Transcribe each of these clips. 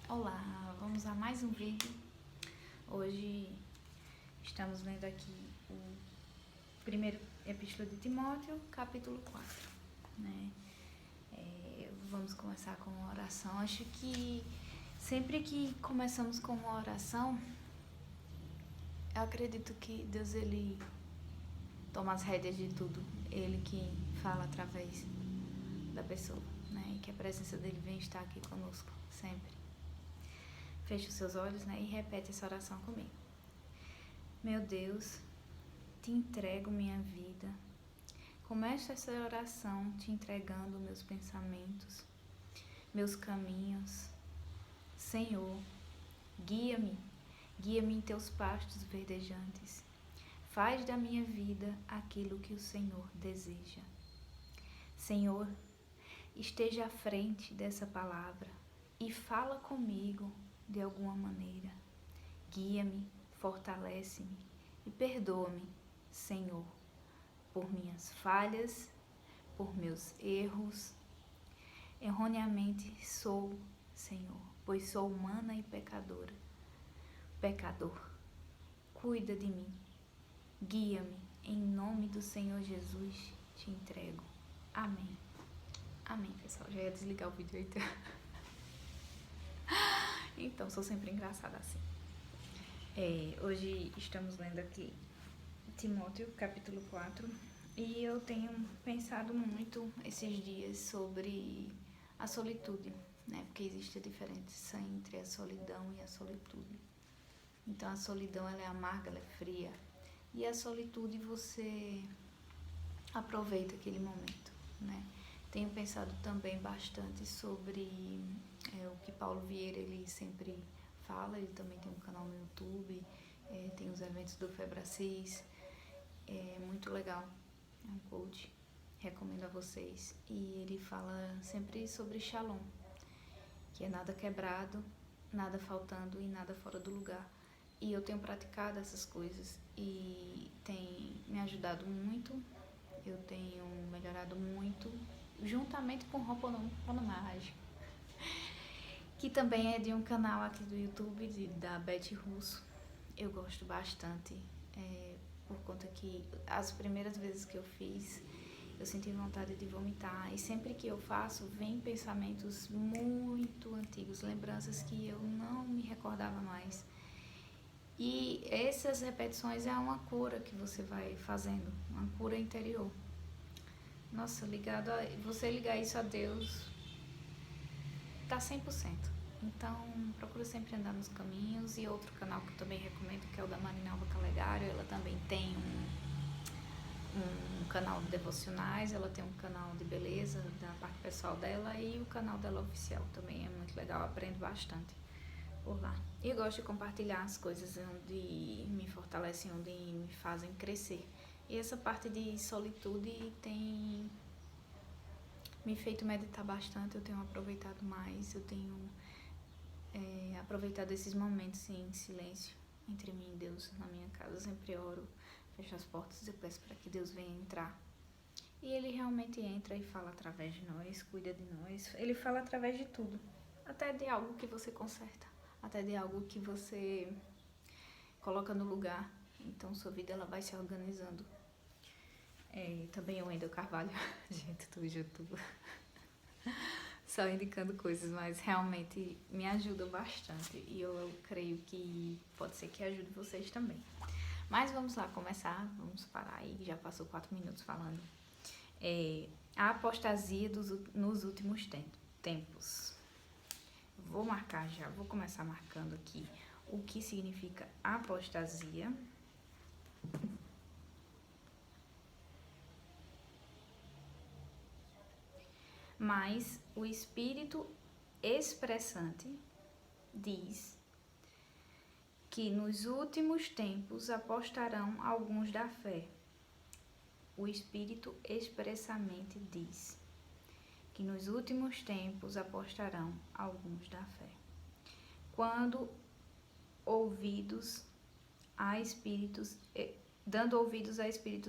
Olá, vamos a mais um vídeo. Hoje estamos lendo aqui o primeiro epístola de Timóteo, capítulo 4, né? Vamos começar com uma oração. Acho que sempre que começamos com uma oração, eu acredito que Deus, Ele toma as rédeas de tudo. Ele que fala através da pessoa, né? E que a presença dele vem estar aqui conosco sempre. Feche os seus olhos, né, e repete essa oração comigo. Meu Deus, te entrego minha vida. Começo essa oração te entregando meus pensamentos, meus caminhos. Senhor, guia-me em teus pastos verdejantes. Faz da minha vida aquilo que o Senhor deseja. Senhor, esteja à frente dessa palavra e fala comigo de alguma maneira. Guia-me, fortalece-me e perdoa-me, Senhor, por minhas falhas, por meus erros. Erroneamente sou, Senhor, pois sou humana e pecadora. Pecador, cuida de mim, guia-me, em nome do Senhor Jesus te entrego. Amém. Amém, pessoal. Já ia desligar o vídeo então. Então, sou sempre engraçada assim. Hoje estamos lendo aqui Timóteo, capítulo 4, e eu tenho pensado muito esses dias sobre a solitude, né? Porque existe a diferença entre a solidão e a solitude. Então, a solidão, ela é amarga, ela é fria, e a solitude você aproveita aquele momento, né? Tenho pensado também bastante sobre o que Paulo Vieira, ele sempre fala. Ele também tem um canal no YouTube, tem os eventos do Febracis, é muito legal, é um coach, recomendo a vocês. E ele fala sempre sobre Shalom, que é nada quebrado, nada faltando e nada fora do lugar. E eu tenho praticado essas coisas e tem me ajudado muito, eu tenho melhorado muito, juntamente com Ho'oponopono Mágico, que também é de um canal aqui do YouTube, da Beth Russo. Eu gosto bastante, por conta que as primeiras vezes que eu fiz, eu senti vontade de vomitar, e sempre que eu faço, vem pensamentos muito antigos, lembranças que eu não me recordava mais. E essas repetições é uma cura que você vai fazendo, uma cura interior. Nossa, você ligar isso a Deus, tá 100%. Então, procura sempre andar nos caminhos. E outro canal que eu também recomendo, que é o da Marinalva Calegari, ela também tem um canal de devocionais, ela tem um canal de beleza da parte pessoal dela, e o canal dela oficial também é muito legal, aprendo bastante por lá. E eu gosto de compartilhar as coisas onde me fortalecem, onde me fazem crescer. E essa parte de solitude tem me feito meditar bastante, eu tenho aproveitado mais, eu tenho aproveitado esses momentos em silêncio entre mim e Deus na minha casa. Eu sempre oro, fecho as portas e peço para que Deus venha entrar. E Ele realmente entra e fala através de nós, cuida de nós. Ele fala através de tudo, até de algo que você conserta, até de algo que você coloca no lugar. Então sua vida, ela vai se organizando. Também o Wendel Carvalho, gente do YouTube, só indicando coisas, mas realmente me ajudam bastante, e eu creio que pode ser que ajude vocês também. Mas vamos lá começar, vamos parar aí, já passou 4 minutos falando. A apostasia nos últimos tempos. Vou começar marcando aqui o que significa apostasia. Mas o Espírito expressante diz que nos últimos tempos apostarão alguns da fé. O Espírito expressamente diz que nos últimos tempos apostarão alguns da fé, dando ouvidos a espíritos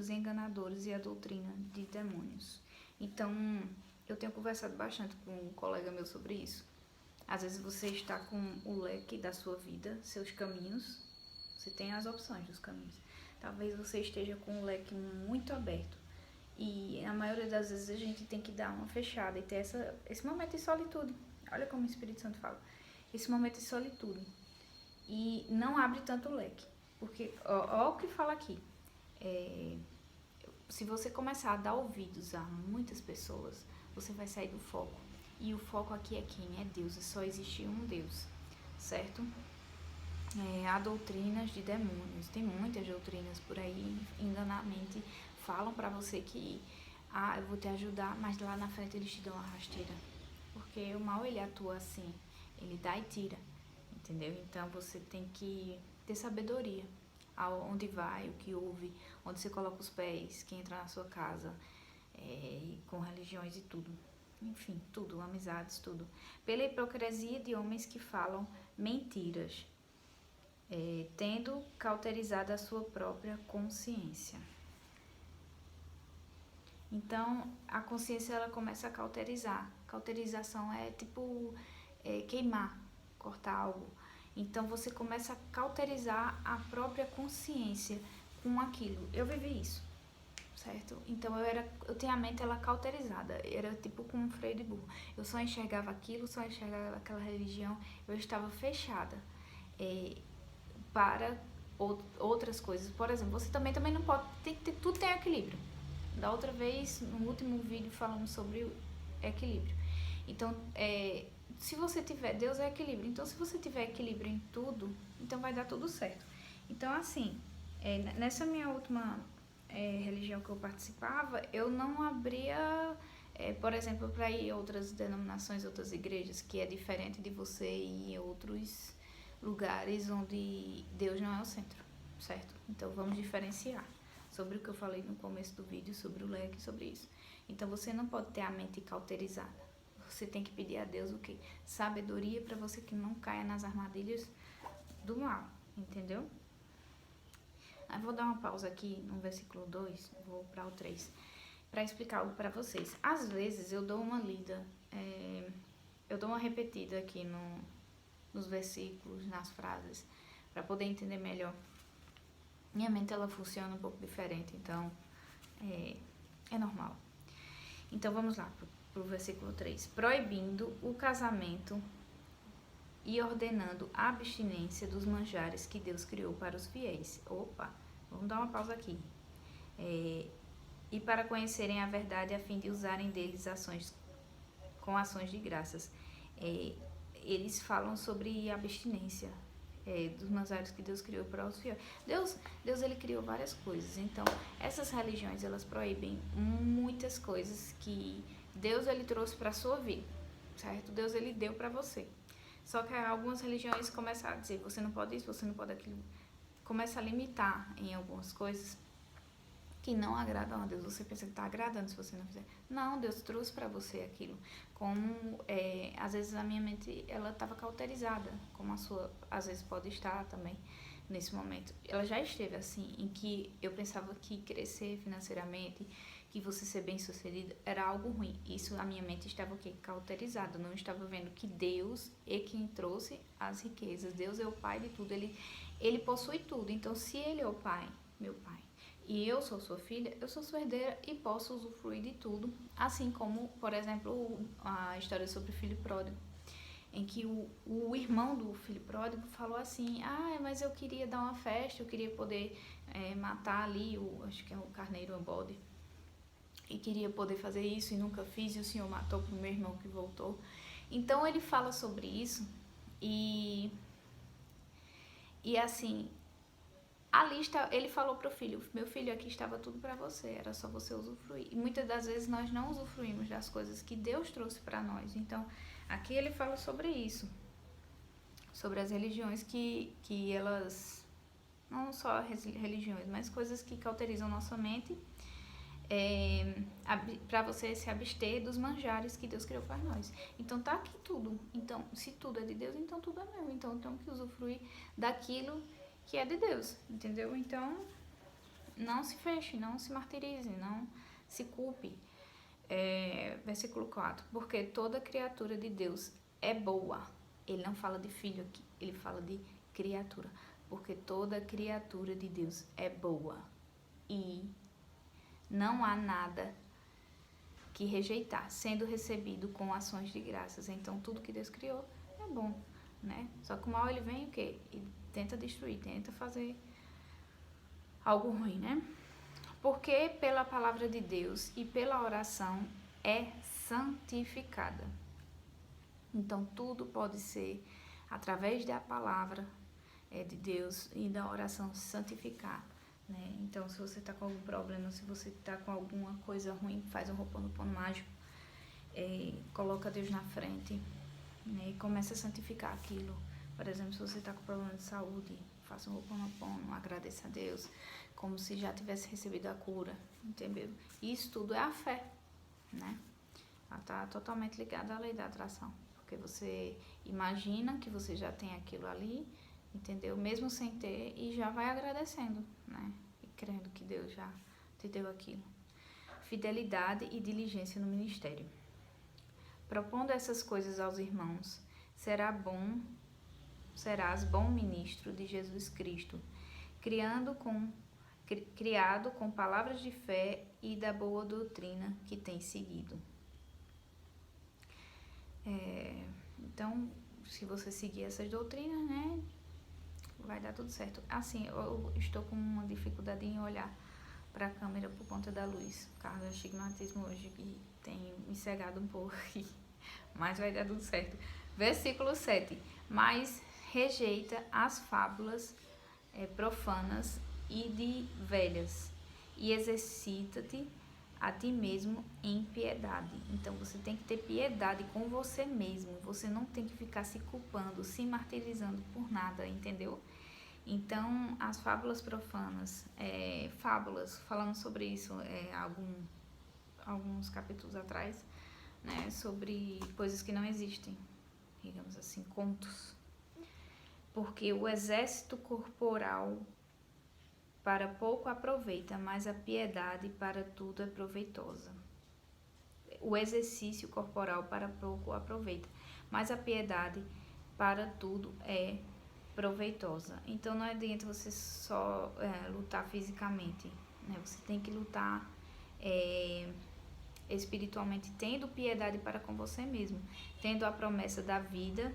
enganadores e a doutrina de demônios. Então, eu tenho conversado bastante com um colega meu sobre isso, Às vezes você está com o leque da sua vida, seus caminhos, você tem as opções dos caminhos. Talvez você esteja com o leque muito aberto. E a maioria das vezes a gente tem que dar uma fechada e ter esse momento de solitude. Olha como o Espírito Santo fala. Esse momento de solitude. E não abre tanto o leque. Porque, ó o que fala aqui. Se você começar a dar ouvidos a muitas pessoas, você vai sair do foco. E o foco aqui é quem? É Deus. Só existe um Deus. Certo? Há doutrinas de demônios. Tem muitas doutrinas por aí, enganamente, falam pra você que eu vou te ajudar, mas lá na frente eles te dão uma rasteira. Porque o mal, ele atua assim. Ele dá e tira. Entendeu? Então você tem que ter sabedoria. Aonde vai, o que ouve, onde você coloca os pés, quem entra na sua casa, com religiões e tudo. Enfim, tudo, amizades, tudo. Pela hipocrisia de homens que falam mentiras, tendo cauterizado a sua própria consciência. Então, a consciência, ela começa a cauterizar. Cauterização é tipo queimar, cortar algo. Então, você começa a cauterizar a própria consciência com aquilo. Eu vivi isso, certo? Então, eu tinha a mente, ela cauterizada. Era tipo com um freio de burro. Eu só enxergava aquilo, só enxergava aquela religião. Eu estava fechada para outras coisas. Por exemplo, você também não pode... tudo tem equilíbrio. Da outra vez, no último vídeo, falamos sobre equilíbrio. Então, se você tiver... Deus é equilíbrio. Então, se você tiver equilíbrio em tudo, então vai dar tudo certo. Então, assim, nessa minha última religião que eu participava, eu não abria, por exemplo, para ir a outras denominações, outras igrejas, que é diferente de você ir em outros lugares onde Deus não é o centro, certo? Então, vamos diferenciar sobre o que eu falei no começo do vídeo, sobre o leque, sobre isso. Então, você não pode ter a mente cauterizada. Você tem que pedir a Deus o quê? Sabedoria para você que não caia nas armadilhas do mal, entendeu? Aí vou dar uma pausa aqui no versículo 2, vou para o 3, para explicar algo para vocês. Às vezes eu dou uma lida, eu dou uma repetida aqui nos versículos, nas frases, para poder entender melhor. Minha mente, ela funciona um pouco diferente, então é normal. Então vamos lá para o versículo 3. Proibindo o casamento e ordenando a abstinência dos manjares que Deus criou para os fiéis. Opa, vamos dar uma pausa aqui. E para conhecerem a verdade a fim de usarem deles com ações de graças. Eles falam sobre abstinência dos manjares que Deus criou para os fiéis. Deus, ele criou várias coisas. Então, essas religiões, elas proíbem muitas coisas que Deus, ele trouxe para a sua vida, certo? Deus, ele deu para você. Só que algumas religiões começam a dizer, você não pode isso, você não pode aquilo. Começa a limitar em algumas coisas que não agradam a Deus. Você pensa que está agradando se você não fizer. Não, Deus trouxe para você aquilo. Como, às vezes, a minha mente, ela estava cauterizada, como a sua, às vezes, pode estar também nesse momento. Ela já esteve assim, em que eu pensava que crescer financeiramente, que você ser bem-sucedido era algo ruim. Isso, a minha mente estava o quê? Cauterizada. Eu não estava vendo que Deus é quem trouxe as riquezas. Deus é o Pai de tudo. Ele possui tudo. Então, se Ele é o Pai, meu Pai, e eu sou sua filha, eu sou sua herdeira e posso usufruir de tudo. Assim como, por exemplo, a história sobre o filho pródigo, em que o irmão do filho pródigo falou assim, mas eu queria dar uma festa, eu queria poder matar ali, acho que é o carneiro, o bode, e queria poder fazer isso e nunca fiz, e o Senhor matou pro meu irmão que voltou. Então, ele fala sobre isso e assim, ali ele falou pro filho, meu filho, aqui estava tudo para você, era só você usufruir. E muitas das vezes nós não usufruímos das coisas que Deus trouxe para nós. Então, aqui ele fala sobre isso, sobre as religiões que elas, não só religiões, mas coisas que cauterizam nossa mente, para você se abster dos manjares que Deus criou para nós. Então tá aqui tudo. Então, se tudo é de Deus, então tudo é meu. Então eu tenho que usufruir daquilo que é de Deus, entendeu? Então, não se feche, não se martirize, não se culpe. Versículo 4. Porque toda criatura de Deus é boa. Ele não fala de filho aqui, ele fala de criatura, porque toda criatura de Deus é boa e não há nada que rejeitar, sendo recebido com ações de graças. Então, tudo que Deus criou é bom, né? Só que o mal, ele vem o quê? E tenta destruir, tenta fazer algo ruim, né? Porque pela palavra de Deus e pela oração é santificada. Então, tudo pode ser através da palavra de Deus e da oração santificar, né? Então, se você está com algum problema, se você está com alguma coisa ruim, faz um Ho'oponopono mágico, coloca Deus na frente, né? E começa a santificar aquilo. Por exemplo, se você está com problema de saúde, faça um Ho'oponopono, agradeça a Deus, como se já tivesse recebido a cura, entendeu? Isso tudo é a fé, né? Ela está totalmente ligada à lei da atração, porque você imagina que você já tem aquilo ali, entendeu? Mesmo sem ter, e já vai agradecendo, né? E crendo que Deus já te deu aquilo. Fidelidade e diligência no ministério. Propondo essas coisas aos irmãos, serás bom ministro de Jesus Cristo, criado com palavras de fé e da boa doutrina que tem seguido. Então, se você seguir essas doutrinas, né, vai dar tudo certo. Assim, eu estou com uma dificuldade em olhar para a câmera por conta da luz, por causa do astigmatismo hoje, que tem me cegado um pouco aqui, mas vai dar tudo certo. Versículo 7. Mas rejeita as fábulas profanas e de velhas, e exercita-te a ti mesmo em piedade. Então, você tem que ter piedade com você mesmo. Você não tem que ficar se culpando, se martirizando por nada, entendeu? Então, as fábulas profanas, fábulas, falando sobre isso alguns capítulos atrás, né, sobre coisas que não existem, digamos assim, contos. Porque o exército corporal para pouco aproveita, mas a piedade para tudo é proveitosa. O exercício corporal para pouco aproveita, mas a piedade para tudo é proveitosa. Então não adianta você só lutar fisicamente, né? Você tem que lutar espiritualmente, tendo piedade para com você mesmo, tendo a promessa da vida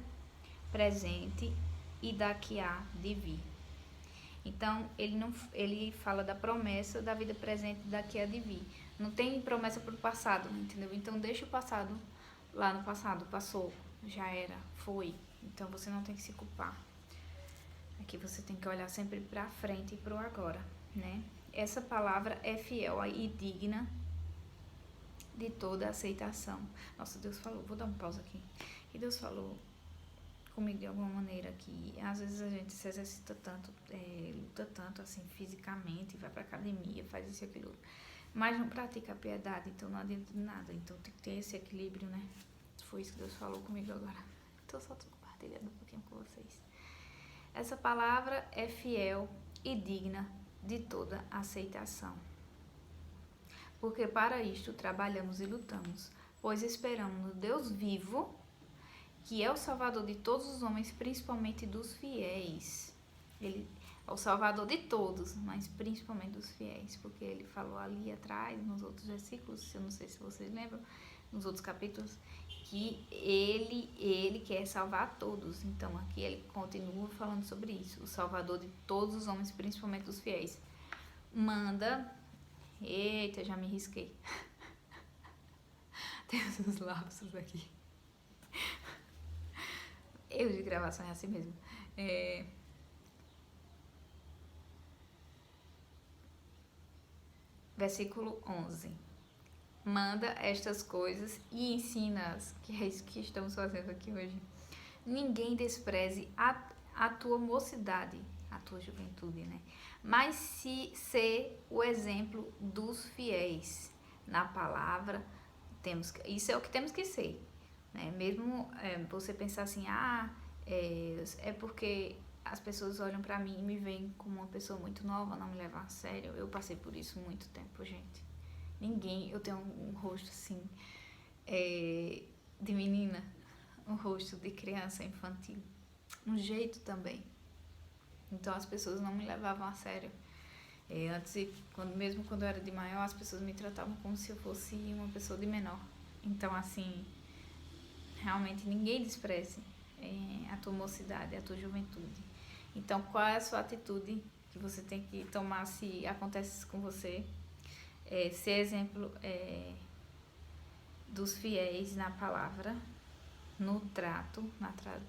presente e da que há de vir. Então, ele fala da promessa da vida presente e da que há de vir. Não tem promessa para o passado, entendeu? Então, deixa o passado lá no passado. Passou, já era, foi. Então, você não tem que se culpar. Aqui você tem que olhar sempre para frente e para o agora, né? Essa palavra é fiel e digna de toda aceitação. Nossa, Deus falou, vou dar um pausa aqui. E Deus falou comigo de alguma maneira que às vezes a gente se exercita tanto, luta tanto assim fisicamente, vai pra academia, faz isso e aquilo, mas não pratica a piedade, então não adianta de nada. Então tem que ter esse equilíbrio, né? Foi isso que Deus falou comigo agora. Tô só compartilhando um pouquinho com vocês. Essa palavra é fiel e digna de toda aceitação. Porque para isto trabalhamos e lutamos, pois esperamos no Deus vivo, que é o Salvador de todos os homens, principalmente dos fiéis. Ele é o Salvador de todos, mas principalmente dos fiéis, porque ele falou ali atrás, nos outros versículos, eu não sei se vocês lembram, nos outros capítulos, que ele quer salvar todos. Então aqui ele continua falando sobre isso, o Salvador de todos os homens, principalmente dos fiéis. Eita, já me risquei. Tem uns lapsos aqui. Eu de gravação é assim mesmo. Versículo 11. Manda estas coisas e ensina-as, que é isso que estamos fazendo aqui hoje. Ninguém despreze a tua mocidade, a tua juventude, né? Mas se ser o exemplo dos fiéis na palavra, isso é o que temos que ser. Né? Mesmo você pensar assim, é porque as pessoas olham pra mim e me veem como uma pessoa muito nova, não me levam a sério. Eu passei por isso muito tempo, gente. Eu tenho um rosto assim, de menina, um rosto de criança infantil, um jeito também. Então as pessoas não me levavam a sério. Antes, mesmo quando eu era de maior, as pessoas me tratavam como se eu fosse uma pessoa de menor. Então, assim, realmente ninguém despreze a tua mocidade, a tua juventude. Então, qual é a sua atitude que você tem que tomar se acontece isso com você? Ser exemplo dos fiéis na palavra, no trato,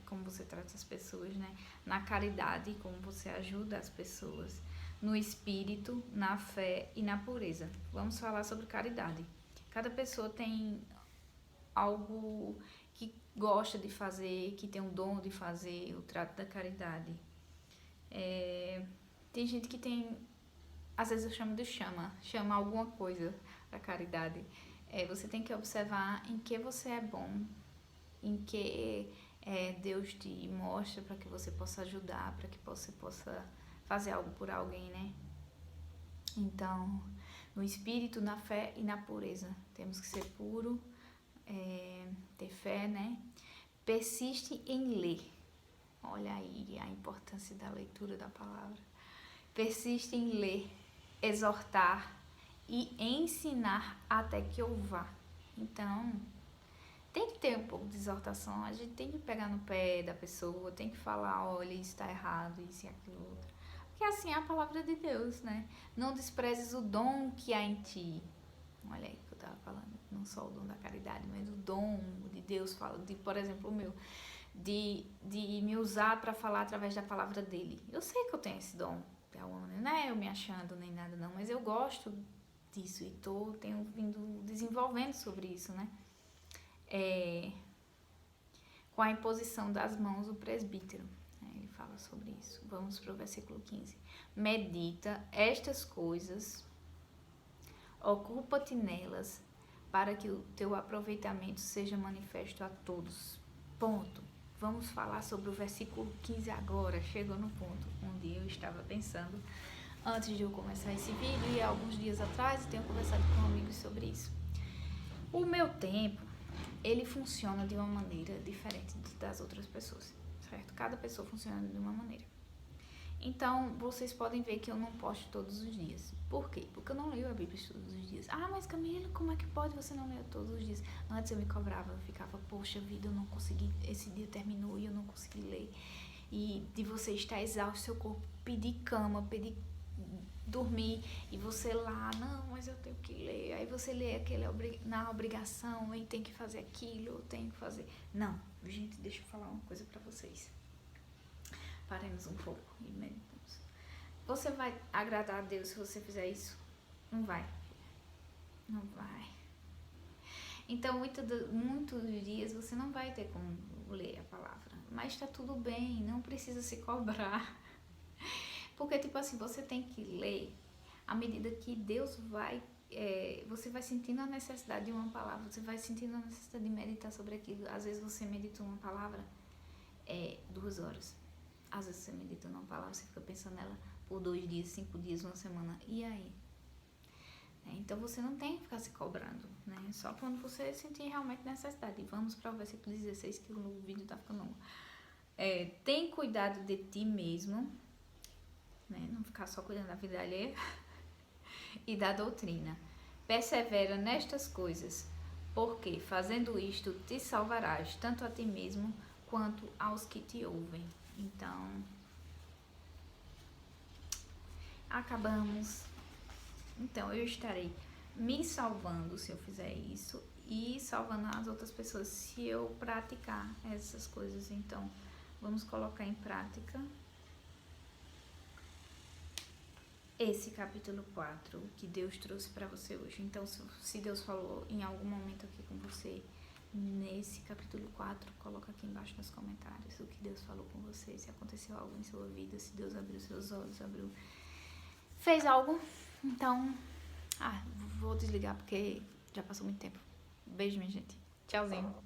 como você trata as pessoas, né? Na caridade, como você ajuda as pessoas, no espírito, na fé e na pureza. Vamos falar sobre caridade. Cada pessoa tem algo que gosta de fazer, que tem um dom de fazer, o trato da caridade. Tem gente que tem, às vezes eu chamo de chama alguma coisa para caridade. Você tem que observar em que você é bom, em que Deus te mostra para que você possa ajudar, para que você possa fazer algo por alguém, né? Então, no espírito, na fé e na pureza. Temos que ser puro, ter fé, né? Persiste em ler. Olha aí a importância da leitura da palavra. Persiste em ler, exortar e ensinar até que eu vá. Então, tem que ter um pouco de exortação, a gente tem que pegar no pé da pessoa, tem que falar, olha, isso está errado, isso e aquilo outro. Porque assim é a palavra de Deus, né? Não desprezes o dom que há em ti. Olha aí que eu estava falando, não só o dom da caridade, mas o dom de Deus, fala de, por exemplo, o meu, de me usar para falar através da palavra dele. Eu sei que eu tenho esse dom, não é eu me achando nem nada não, mas eu gosto disso e tenho vindo desenvolvendo sobre isso, né? Com a imposição das mãos do presbítero. Ele fala sobre isso. Vamos para o versículo 15. Medita estas coisas, ocupa-te nelas, para que o teu aproveitamento seja manifesto a todos. Ponto. Vamos falar sobre o versículo 15 agora. Chegou no ponto onde eu estava pensando antes de eu começar esse vídeo e alguns dias atrás eu tenho conversado com amigos sobre isso. O meu tempo, ele funciona de uma maneira diferente das outras pessoas, certo? Cada pessoa funciona de uma maneira. Então, vocês podem ver que eu não posto todos os dias. Por quê? Porque eu não leio a Bíblia todos os dias. Ah, mas Camila, como é que pode você não ler todos os dias? Antes eu me cobrava, eu ficava, poxa vida, eu não consegui, esse dia terminou e eu não consegui ler. E de você estar exausto, seu corpo pedir cama, pedir dormir, e você lá, não, mas eu tenho que ler. Aí você lê aquele na obrigação, e tem que fazer aquilo, eu tenho que fazer. Não, gente, deixa eu falar uma coisa pra vocês. Paremos um pouco e meditemos. Você vai agradar a Deus se você fizer isso? Não vai. Não vai. Então, muitos dias você não vai ter como ler a palavra. Mas tá tudo bem, não precisa se cobrar. Porque, tipo assim, você tem que ler à medida que Deus vai... você vai sentindo a necessidade de uma palavra, você vai sentindo a necessidade de meditar sobre aquilo. Às vezes você medita uma palavra 2 horas. Às vezes você medita numa palavra, você fica pensando nela por 2 dias, 5 dias, uma semana. E aí? Então você não tem que ficar se cobrando, né? Só quando você sentir realmente necessidade. E vamos para o versículo 16, que o vídeo tá ficando longo. Tem cuidado de ti mesmo, né? Não ficar só cuidando da vida alheia. E da doutrina. Persevera nestas coisas, porque fazendo isto te salvarás, tanto a ti mesmo quanto aos que te ouvem. Então, acabamos. Então, eu estarei me salvando se eu fizer isso e salvando as outras pessoas se eu praticar essas coisas. Então, vamos colocar em prática esse capítulo 4 que Deus trouxe para você hoje. Então, se Deus falou em algum momento aqui com você, nesse capítulo 4, coloca aqui embaixo nos comentários o que Deus falou com você, se aconteceu algo em sua vida, se Deus abriu seus olhos, fez algo. Então, vou desligar porque já passou muito tempo. Beijo, minha gente. Tchauzinho.